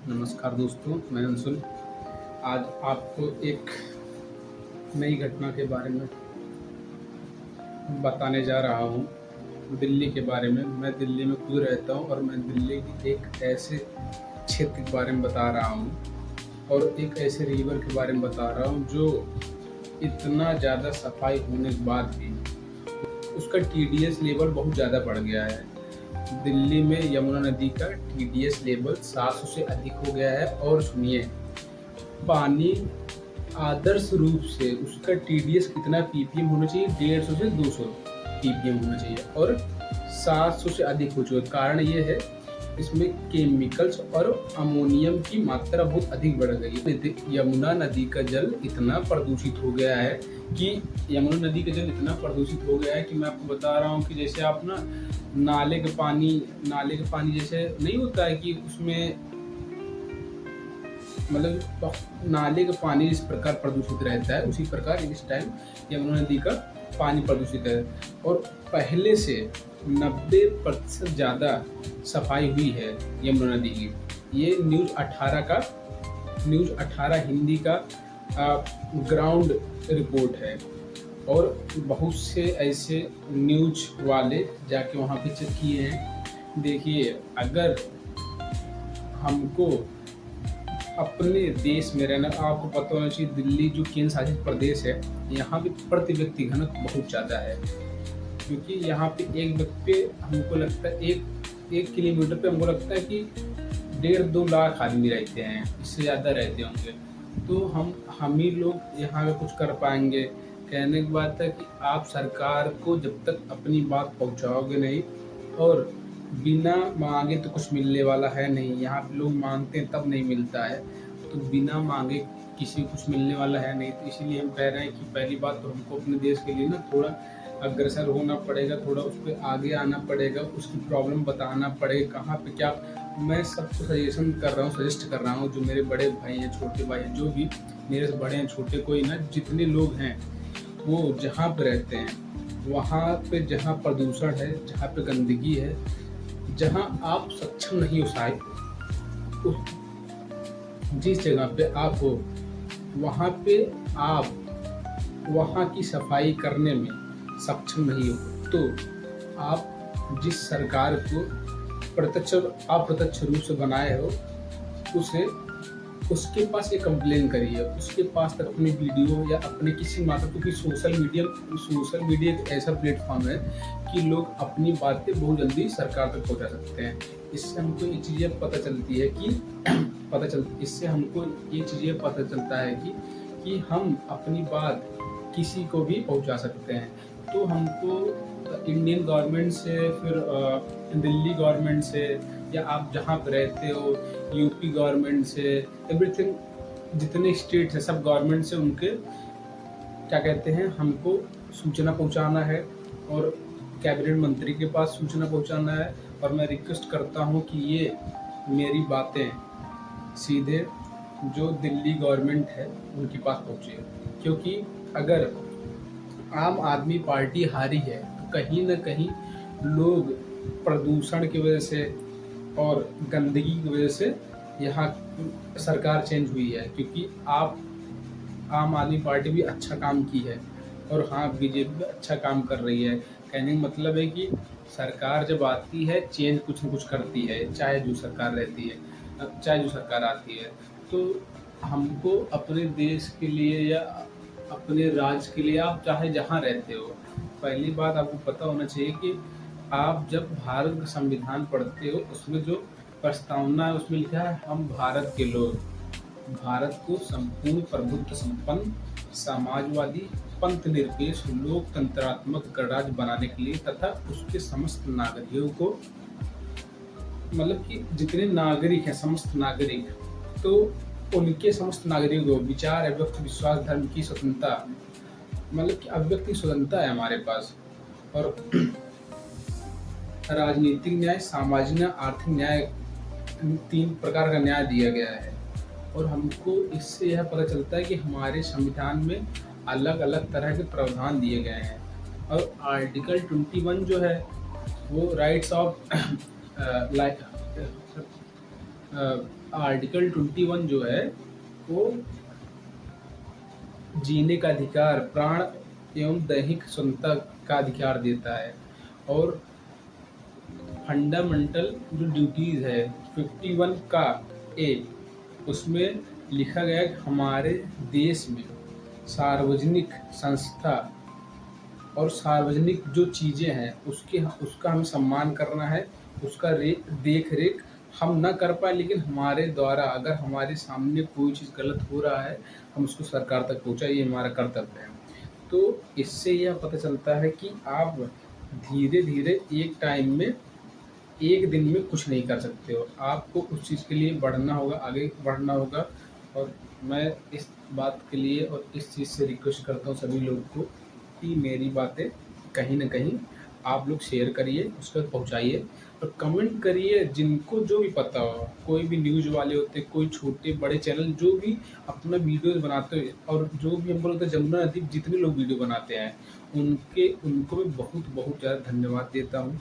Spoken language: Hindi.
नमस्कार दोस्तों, मैं अंशुल। आज आपको एक नई घटना के बारे में बताने जा रहा हूँ, दिल्ली के बारे में। मैं दिल्ली में खुद रहता हूँ और मैं दिल्ली के एक ऐसे क्षेत्र के बारे में बता रहा हूँ और एक ऐसे रिवर के बारे में बता रहा हूँ जो इतना ज़्यादा सफाई होने के बाद भी उसका टीडीएस लेवल बहुत ज़्यादा बढ़ गया है। दिल्ली में यमुना नदी का टीडीएस लेवल 700 से अधिक हो गया है। और सुनिए, पानी आदर्श रूप से उसका टीडीएस कितना पीपीएम होना चाहिए? 150 से 200 पीपीएम होना चाहिए और 700 से अधिक हो चुका है। कारण ये है, इसमें केमिकल्स और अमोनियम की मात्रा बहुत अधिक बढ़ गई है। यमुना नदी का जल इतना प्रदूषित हो गया है कि मैं आपको बता रहा हूँ कि जैसे आप ना नाले का पानी जैसे नहीं होता है कि उसमें मतलब नाले का पानी जिस प्रकार प्रदूषित रहता है, उसी प्रकार इस टाइम यमुना नदी का पानी प्रदूषित है। और पहले से 90% ज़्यादा सफाई हुई है यमुना नदी की। ये न्यूज़ 18 हिंदी का ग्राउंड रिपोर्ट है। और बहुत से ऐसे न्यूज़ वाले जाके वहाँ पे चेक किए हैं। देखिए, अगर हमको अपने देश में रहना, आपको पता होना चाहिए दिल्ली जो केंद्र शासित प्रदेश है, यहाँ पे प्रति व्यक्ति घनत्व बहुत ज़्यादा है। क्योंकि यहाँ पे एक व्यक्ति पे हमको लगता है एक किलोमीटर पे हमको लगता है कि 1.5-2 लाख आदमी रहते हैं, इससे ज़्यादा रहते होंगे। तो हम ही लोग यहाँ पे कुछ कर पाएंगे? कहने की बात है कि आप सरकार को जब तक अपनी बात पहुँचाओगे नहीं, और बिना मांगे तो कुछ मिलने वाला है नहीं। यहाँ पे लोग मांगते हैं तब नहीं मिलता है, तो बिना मांगे किसी को कुछ मिलने वाला है नहीं। तो इसीलिए हम कह रहे हैं कि पहली बात तो हमको अपने देश के लिए ना थोड़ा अग्रसर होना पड़ेगा, थोड़ा उस पर आगे आना पड़ेगा, उसकी प्रॉब्लम बताना पड़ेगा कहाँ पे क्या। मैं सबको सजेस्ट कर रहा हूँ, जो मेरे बड़े भाई हैं, छोटे भाई हैं, जो भी मेरे से बड़े हैं, छोटे, कोई ना, जितने लोग हैं वो जहाँ पे रहते हैं वहाँ पे जहाँ प्रदूषण है, जहाँ पे गंदगी है, जहाँ आप सक्षम नहीं हो शायद, जिस जगह पे आप हो वहाँ पे आप वहाँ की सफाई करने में सक्षम नहीं हो, तो आप जिस सरकार को प्रत्यक्ष और अप्रत्यक्ष रूप से बनाए हो उसके पास ये कंप्लेन करिए, उसके पास तक अपनी वीडियो या अपने किसी माध्यम, क्योंकि सोशल मीडिया एक ऐसा प्लेटफॉर्म है कि लोग अपनी बातें बहुत जल्दी सरकार तक पहुंचा सकते हैं। इससे हमको ये चीज़ें पता चलती है कि हम अपनी बात किसी को भी पहुंचा सकते हैं। तो हमको इंडियन गवर्नमेंट से, फिर दिल्ली गवर्नमेंट से, या आप जहाँ पर रहते हो यूपी गवर्नमेंट से, एवरीथिंग, जितने स्टेट्स हैं सब गवर्नमेंट से, उनके क्या कहते हैं, हमको सूचना पहुंचाना है और कैबिनेट मंत्री के पास सूचना पहुंचाना है। और मैं रिक्वेस्ट करता हूं कि ये मेरी बातें सीधे जो दिल्ली गवर्नमेंट है उनके पास पहुंचे, क्योंकि अगर आम आदमी पार्टी हारी है तो कहीं ना कहीं लोग प्रदूषण की वजह से और गंदगी की वजह से यहाँ सरकार चेंज हुई है। क्योंकि आम आदमी पार्टी भी अच्छा काम की है और हाँ, बीजेपी भी अच्छा काम कर रही है। कहने का मतलब है कि सरकार जब आती है चेंज कुछ न कुछ करती है, चाहे जो सरकार आती है। तो हमको अपने देश के लिए या अपने राज्य के लिए, आप चाहे जहाँ रहते हो, पहली बात आपको पता होना चाहिए कि आप जब भारत का संविधान पढ़ते हो, उसमें जो प्रस्तावना है उसमें लिखा है, हम भारत के लोग भारत को संपूर्ण प्रभुत्व संपन्न, समाजवादी, पंथ निरपेक्ष, लोकतंत्रात्मक गणराज्य बनाने के लिए तथा उसके समस्त नागरिकों को, मतलब कि जितने नागरिक हैं, समस्त नागरिक, तो उनके समस्त नागरिकों को विचार, अभिव्यक्ति, विश्वास, धर्म की स्वतंत्रता, मतलब कि अभिव्यक्ति स्वतंत्रता है हमारे पास। और राजनीतिक न्याय, सामाजिक न्याय, आर्थिक न्याय, 3 प्रकार का न्याय दिया गया है। और हमको इससे यह पता चलता है कि हमारे संविधान में अलग अलग तरह के प्रावधान दिए गए हैं। और आर्टिकल 21 जो है वो राइट्स ऑफ आर्टिकल 21 जो है वो जीने का अधिकार, प्राण एवं दैहिक स्वतंत्रता का अधिकार देता है। और फंडामेंटल जो ड्यूटीज़ है 51 का ए, उसमें लिखा गया है कि हमारे देश में सार्वजनिक संस्था और सार्वजनिक जो चीज़ें हैं उसका हमें सम्मान करना है, उसका देख रेख हम ना कर पाए, लेकिन हमारे द्वारा अगर हमारे सामने कोई चीज़ गलत हो रहा है हम उसको सरकार तक पहुँचाए, ये हमारा कर्तव्य है। तो इससे यह पता चलता है कि आप धीरे धीरे एक टाइम में एक दिन में कुछ नहीं कर सकते हो, आपको उस चीज़ के लिए बढ़ना होगा, आगे बढ़ना होगा। और मैं इस बात के लिए और इस चीज़ से रिक्वेस्ट करता हूँ सभी लोग को कि मेरी बातें कहीं न कहीं आप लोग शेयर करिए, उस तक पहुँचाइए और कमेंट करिए जिनको जो भी पता हो। कोई भी न्यूज़ वाले होते, कोई छोटे-बड़े चैनल जो भी अपना वीडियोज़ बनाते हैं और जो भी हमको लगता है जमुना नदी जितने लोग वीडियो बनाते हैं, उनको मैं बहुत-बहुत ज़्यादा धन्यवाद देता हूँ।